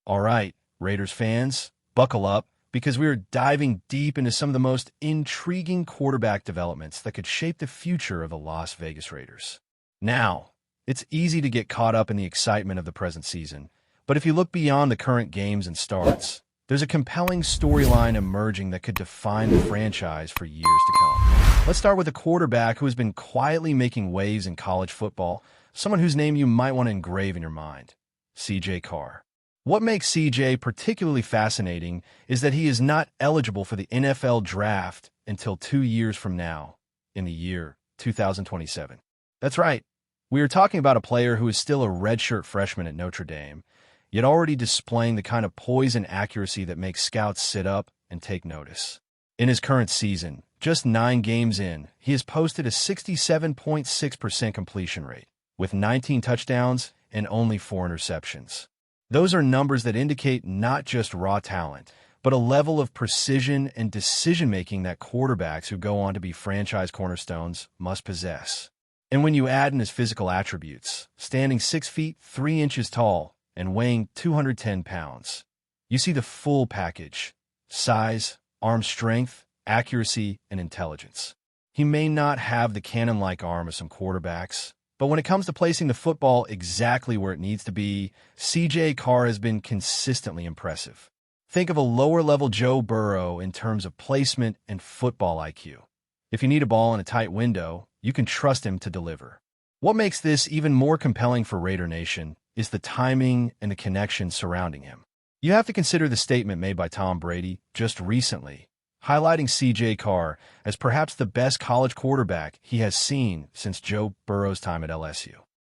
All right, Raiders fans, buckle up because we are diving deep into some of the most intriguing quarterback developments that could shape the future of the Las Vegas Raiders. Now, it's easy to get caught up in the excitement of the present season, but if you look beyond the current games and starts, there's a compelling storyline emerging that could define the franchise for years to come. Let's start with a quarterback who has been quietly making waves in college football, someone whose name you might want to engrave in your mind, CJ Carr. What makes CJ particularly fascinating is that he is not eligible for the NFL draft until 2 years from now, in the year 2027. That's right. We are talking about a player who is still a redshirt freshman at Notre Dame, yet already displaying the kind of poise and accuracy that makes scouts sit up and take notice. In his current season, just 9 games in, he has posted a 67.6% completion rate, with 19 touchdowns and only 4 interceptions. Those are numbers that indicate not just raw talent, but a level of precision and decision-making that quarterbacks who go on to be franchise cornerstones must possess. And when you add in his physical attributes, standing 6 feet 3 inches tall and weighing 210 pounds, you see the full package: size, arm strength, accuracy, and intelligence. He may not have the cannon-like arm of some quarterbacks, but when it comes to placing the football exactly where it needs to be, CJ Carr has been consistently impressive. Think of a lower-level Joe Burrow in terms of placement and football IQ. If you need a ball in a tight window, you can trust him to deliver. What makes this even more compelling for Raider Nation is the timing and the connection surrounding him. You have to consider the statement made by Tom Brady just recently, highlighting CJ Carr as perhaps the best college quarterback he has seen since Joe Burrow's time at LSU.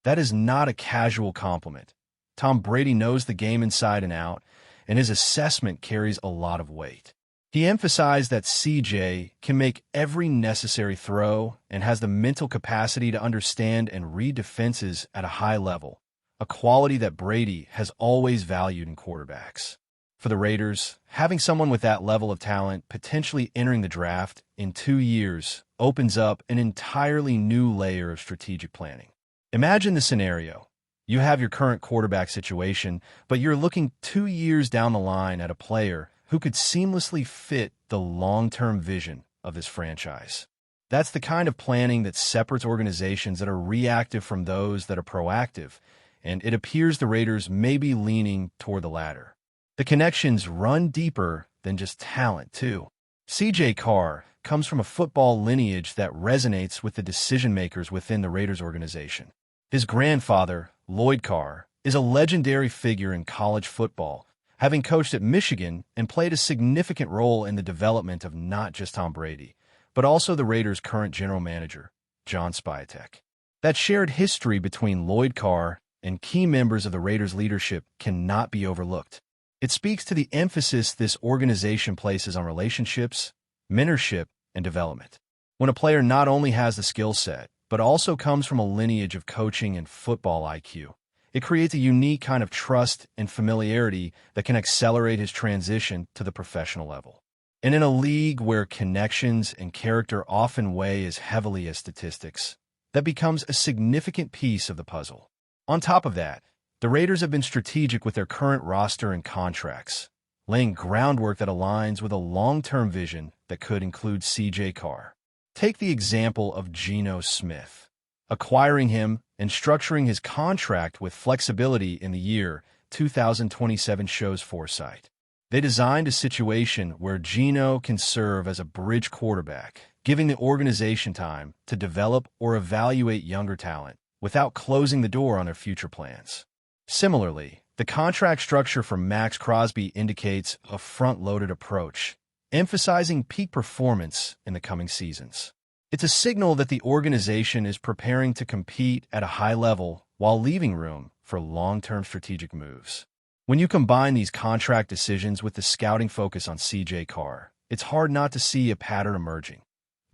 That is not a casual compliment. Tom Brady knows the game inside and out, and his assessment carries a lot of weight. He emphasized that CJ can make every necessary throw and has the mental capacity to understand and read defenses at a high level, a quality that Brady has always valued in quarterbacks. For the Raiders, having someone with that level of talent potentially entering the draft in 2 years opens up an entirely new layer of strategic planning. Imagine the scenario. You have your current quarterback situation, but you're looking 2 years down the line at a player who could seamlessly fit the long-term vision of this franchise. That's the kind of planning that separates organizations that are reactive from those that are proactive, and it appears the Raiders may be leaning toward the latter. The connections run deeper than just talent, too. CJ Carr comes from a football lineage that resonates with the decision-makers within the Raiders organization. His grandfather, Lloyd Carr, is a legendary figure in college football, having coached at Michigan and played a significant role in the development of not just Tom Brady, but also the Raiders' current general manager, John Spytek. That shared history between Lloyd Carr and key members of the Raiders' leadership cannot be overlooked. It speaks to the emphasis this organization places on relationships, mentorship, and development. When a player not only has the skill set, but also comes from a lineage of coaching and football IQ, it creates a unique kind of trust and familiarity that can accelerate his transition to the professional level. And in a league where connections and character often weigh as heavily as statistics, that becomes a significant piece of the puzzle. On top of that, the Raiders have been strategic with their current roster and contracts, laying groundwork that aligns with a long-term vision that could include CJ Carr. Take the example of Geno Smith. Acquiring him and structuring his contract with flexibility in the year 2027 shows foresight. They designed a situation where Geno can serve as a bridge quarterback, giving the organization time to develop or evaluate younger talent without closing the door on their future plans. Similarly, the contract structure for Max Crosby indicates a front-loaded approach, emphasizing peak performance in the coming seasons. It's a signal that the organization is preparing to compete at a high level while leaving room for long-term strategic moves. When you combine these contract decisions with the scouting focus on CJ Carr, it's hard not to see a pattern emerging.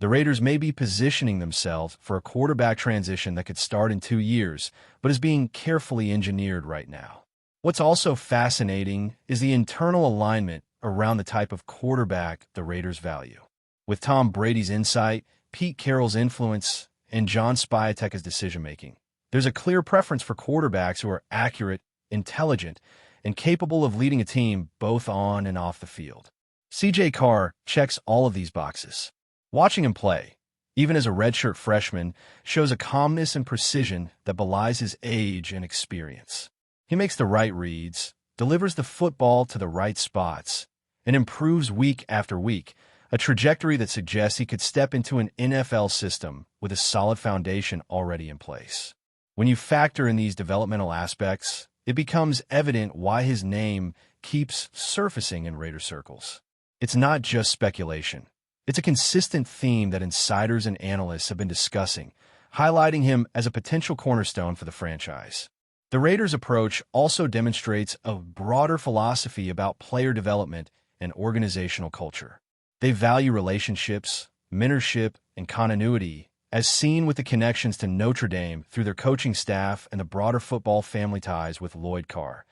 The Raiders may be positioning themselves for a quarterback transition that could start in 2 years, but is being carefully engineered right now. What's also fascinating is the internal alignment around the type of quarterback the Raiders value. With Tom Brady's insight, Pete Carroll's influence, and John Spytek's decision-making, there's a clear preference for quarterbacks who are accurate, intelligent, and capable of leading a team both on and off the field. CJ Carr checks all of these boxes. Watching him play, even as a redshirt freshman, shows a calmness and precision that belies his age and experience. He makes the right reads, delivers the football to the right spots, and improves week after week, a trajectory that suggests he could step into an NFL system with a solid foundation already in place. When you factor in these developmental aspects, it becomes evident why his name keeps surfacing in Raider circles. It's not just speculation. It's a consistent theme that insiders and analysts have been discussing, highlighting him as a potential cornerstone for the franchise. The Raiders' approach also demonstrates a broader philosophy about player development and organizational culture. They value relationships, mentorship, and continuity, as seen with the connections to Notre Dame through their coaching staff and the broader football family ties with Lloyd Carr.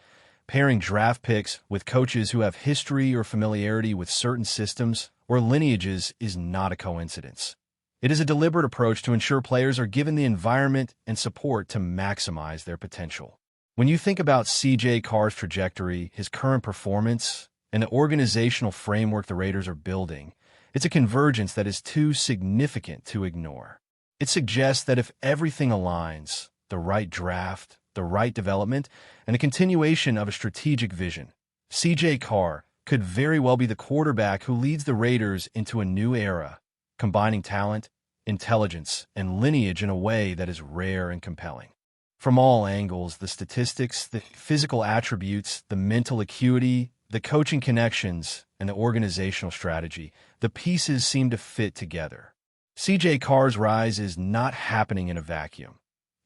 Pairing draft picks with coaches who have history or familiarity with certain systems or lineages is not a coincidence. It is a deliberate approach to ensure players are given the environment and support to maximize their potential. When you think about CJ Carr's trajectory, his current performance, and the organizational framework the Raiders are building, it's a convergence that is too significant to ignore. It suggests that if everything aligns, the right draft, the right development, and a continuation of a strategic vision, CJ Carr could very well be the quarterback who leads the Raiders into a new era, combining talent, intelligence, and lineage in a way that is rare and compelling. From all angles, the statistics, the physical attributes, the mental acuity, the coaching connections, and the organizational strategy, the pieces seem to fit together. CJ Carr's rise is not happening in a vacuum.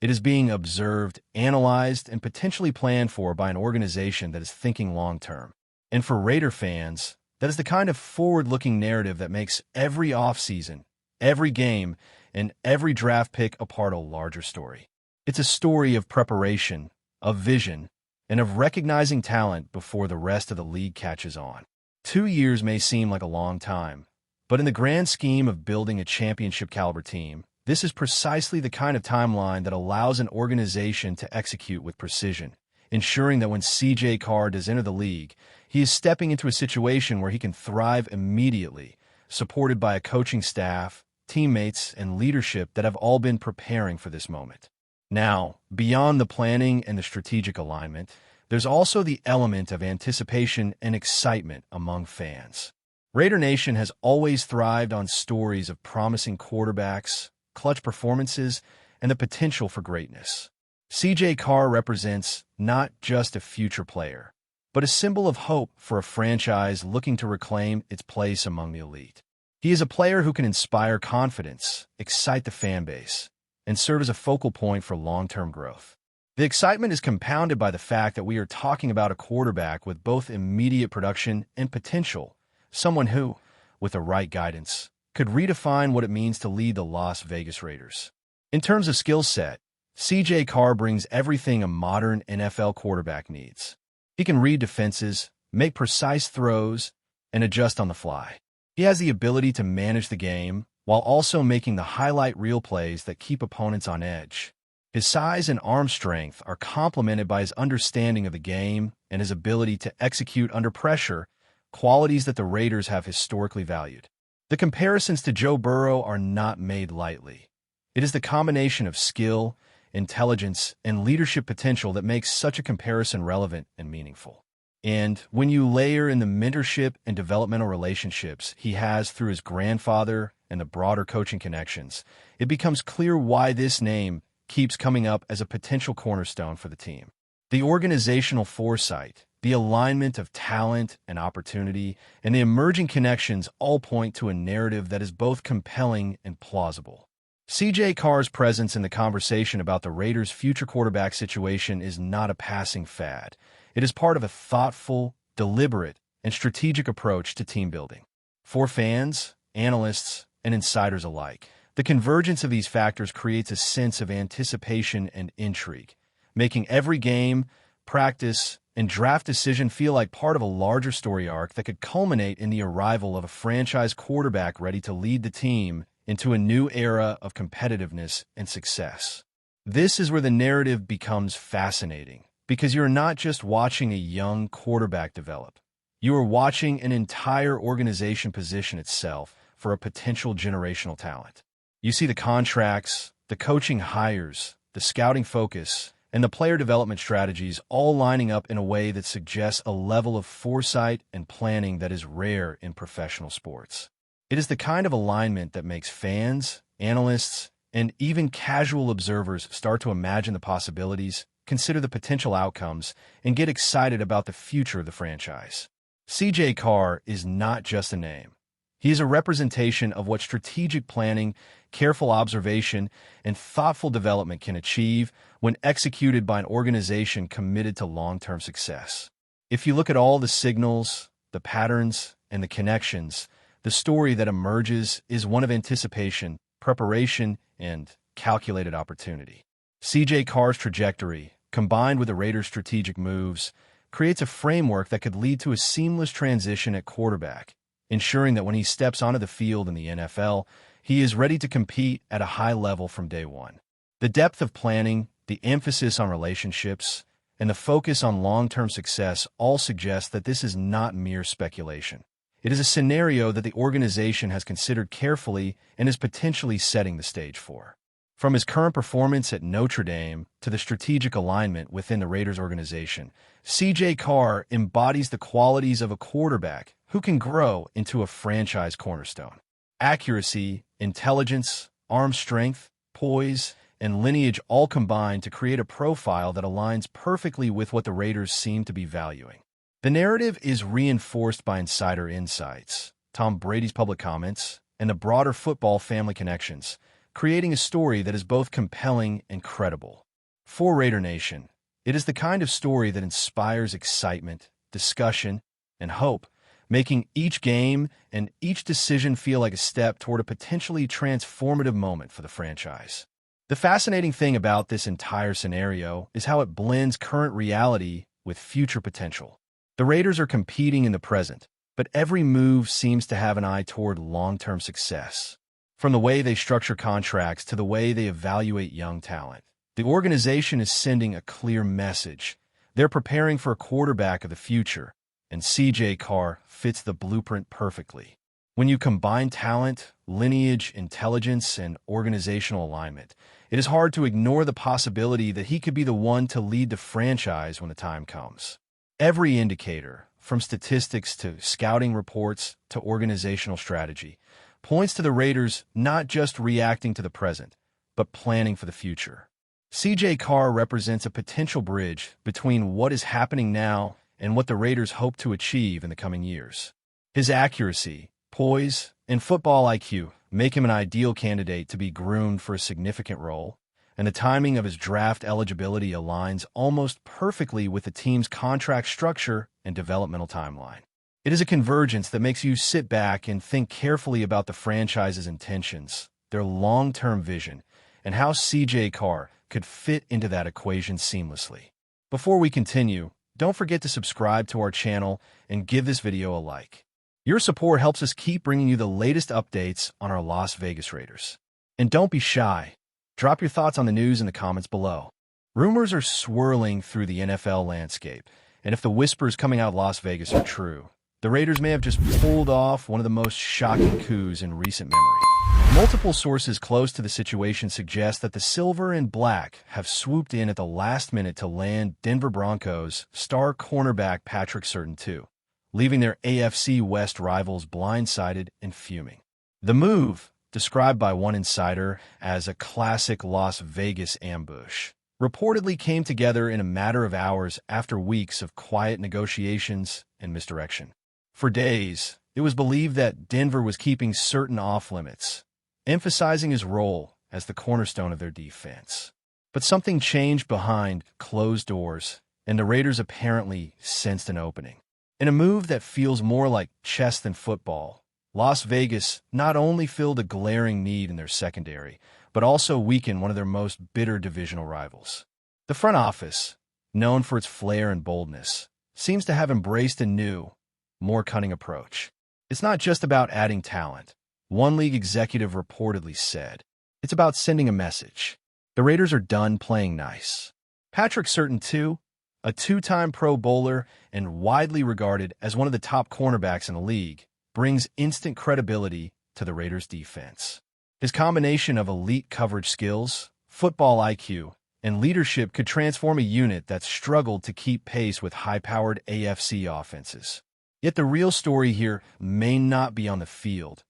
It is being observed, analyzed, and potentially planned for by an organization that is thinking long-term. And for Raider fans, that is the kind of forward-looking narrative that makes every offseason, every game, and every draft pick a part of a larger story. It's a story of preparation, of vision, and of recognizing talent before the rest of the league catches on. 2 years may seem like a long time, but in the grand scheme of building a championship-caliber team, this is precisely the kind of timeline that allows an organization to execute with precision, ensuring that when CJ Carr does enter the league, he is stepping into a situation where he can thrive immediately, supported by a coaching staff, teammates, and leadership that have all been preparing for this moment. Now, beyond the planning and the strategic alignment, there's also the element of anticipation and excitement among fans. Raider Nation has always thrived on stories of promising quarterbacks, clutch performances, and the potential for greatness. CJ Carr represents not just a future player, but a symbol of hope for a franchise looking to reclaim its place among the elite. He is a player who can inspire confidence, excite the fan base, and serve as a focal point for long-term growth. The excitement is compounded by the fact that we are talking about a quarterback with both immediate production and potential, someone who, with the right guidance, could redefine what it means to lead the Las Vegas Raiders. In terms of skill set, CJ Carr brings everything a modern NFL quarterback needs. He can read defenses, make precise throws, and adjust on the fly. He has the ability to manage the game while also making the highlight reel plays that keep opponents on edge. His size and arm strength are complemented by his understanding of the game and his ability to execute under pressure, qualities that the Raiders have historically valued. The comparisons to Joe Burrow are not made lightly. It is the combination of skill, intelligence, and leadership potential that makes such a comparison relevant and meaningful. And when you layer in the mentorship and developmental relationships he has through his grandfather and the broader coaching connections, it becomes clear why this name keeps coming up as a potential cornerstone for the team. The organizational foresight, the alignment of talent and opportunity, and the emerging connections all point to a narrative that is both compelling and plausible. CJ Carr's presence in the conversation about the Raiders' future quarterback situation is not a passing fad. It is part of a thoughtful, deliberate, and strategic approach to team building. For fans, analysts, and insiders alike, the convergence of these factors creates a sense of anticipation and intrigue, making every game, practice, and draft decision feel like part of a larger story arc that could culminate in the arrival of a franchise quarterback ready to lead the team into a new era of competitiveness and success. This is where the narrative becomes fascinating, because you're not just watching a young quarterback develop. You are watching an entire organization position itself for a potential generational talent. You see the contracts, the coaching hires, the scouting focus, and the player development strategies all lining up in a way that suggests a level of foresight and planning that is rare in professional sports. It is the kind of alignment that makes fans, analysts, and even casual observers start to imagine the possibilities, consider the potential outcomes, and get excited about the future of the franchise. CJ Carr is not just a name. He is a representation of what strategic planning, careful observation, and thoughtful development can achieve when executed by an organization committed to long-term success. If you look at all the signals, the patterns, and the connections, the story that emerges is one of anticipation, preparation, and calculated opportunity. CJ Carr's trajectory, combined with the Raiders' strategic moves, creates a framework that could lead to a seamless transition at quarterback, ensuring that when he steps onto the field in the NFL, he is ready to compete at a high level from day one. The depth of planning, the emphasis on relationships, and the focus on long-term success all suggest that this is not mere speculation. It is a scenario that the organization has considered carefully and is potentially setting the stage for. From his current performance at Notre Dame to the strategic alignment within the Raiders organization, CJ Carr embodies the qualities of a quarterback who can grow into a franchise cornerstone. Accuracy, intelligence, arm strength, poise, and lineage all combine to create a profile that aligns perfectly with what the Raiders seem to be valuing. The narrative is reinforced by insider insights, Tom Brady's public comments, and the broader football family connections, creating a story that is both compelling and credible. For Raider Nation, it is the kind of story that inspires excitement, discussion, and hope, making each game and each decision feel like a step toward a potentially transformative moment for the franchise. The fascinating thing about this entire scenario is how it blends current reality with future potential. The Raiders are competing in the present, but every move seems to have an eye toward long-term success. From the way they structure contracts to the way they evaluate young talent, the organization is sending a clear message. They're preparing for a quarterback of the future, and CJ Carr fits the blueprint perfectly. When you combine talent, lineage, intelligence, and organizational alignment, it is hard to ignore the possibility that he could be the one to lead the franchise when the time comes. Every indicator, from statistics to scouting reports to organizational strategy, points to the Raiders not just reacting to the present, but planning for the future. CJ Carr represents a potential bridge between what is happening now and what the Raiders hope to achieve in the coming years. His accuracy, poise, and football IQ make him an ideal candidate to be groomed for a significant role, and the timing of his draft eligibility aligns almost perfectly with the team's contract structure and developmental timeline. It is a convergence that makes you sit back and think carefully about the franchise's intentions, their long-term vision, and how CJ Carr could fit into that equation seamlessly. Before we continue, don't forget to subscribe to our channel and give this video a like. Your support helps us keep bringing you the latest updates on our Las Vegas Raiders. And don't be shy. Drop your thoughts on the news in the comments below. Rumors are swirling through the NFL landscape, and if the whispers coming out of Las Vegas are true, the Raiders may have just pulled off one of the most shocking coups in recent memory. Multiple sources close to the situation suggest that the Silver and Black have swooped in at the last minute to land Denver Broncos star cornerback PATRICK Surtain II, leaving their AFC West rivals blindsided and fuming. The move, described by one insider as a classic Las Vegas ambush, reportedly came together in a matter of hours after weeks of quiet negotiations and misdirection. For days, it was believed that Denver was keeping Surtain off-limits, emphasizing his role as the cornerstone of their defense. But something changed behind closed doors, and the Raiders apparently sensed an opening. In a move that feels more like chess than football, Las Vegas not only filled a glaring need in their secondary, but also weakened one of their most bitter divisional rivals. The front office, known for its flair and boldness, seems to have embraced a new, more cunning approach. It's not just about adding talent. One league executive reportedly said, it's about sending a message. The Raiders are done playing nice. PATRICK Surtain II, a two-time Pro Bowler and widely regarded as one of the top cornerbacks in the league, brings instant credibility to the Raiders' defense. His combination of elite coverage skills, football IQ, and leadership could transform a unit that struggled to keep pace with high-powered AFC offenses. Yet the real story here may not be on the field.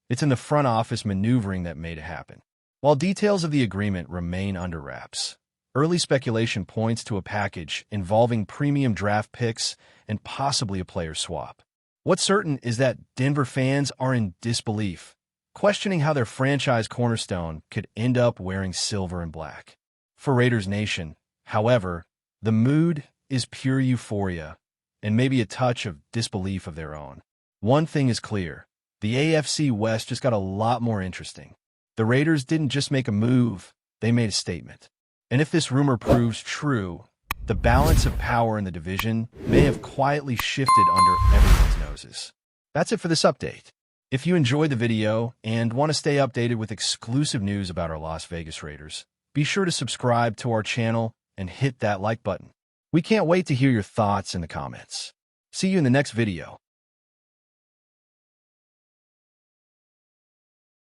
It's in the front office maneuvering that made it happen. While details of the agreement remain under wraps, early speculation points to a package involving premium draft picks and possibly a player swap. What's certain is that Denver fans are in disbelief, questioning how their franchise cornerstone could end up wearing silver and black. For Raiders Nation, however, the mood is pure euphoria and maybe a touch of disbelief of their own. One thing is clear, the AFC West just got a lot more interesting. The Raiders didn't just make a move, they made a statement. And if this rumor proves true, the balance of power in the division may have quietly shifted under everyone's noses. That's it for this update. If you enjoyed the video and want to stay updated with exclusive news about our Las Vegas Raiders, be sure to subscribe to our channel and hit that like button. We can't wait to hear your thoughts in the comments. See you in the next video.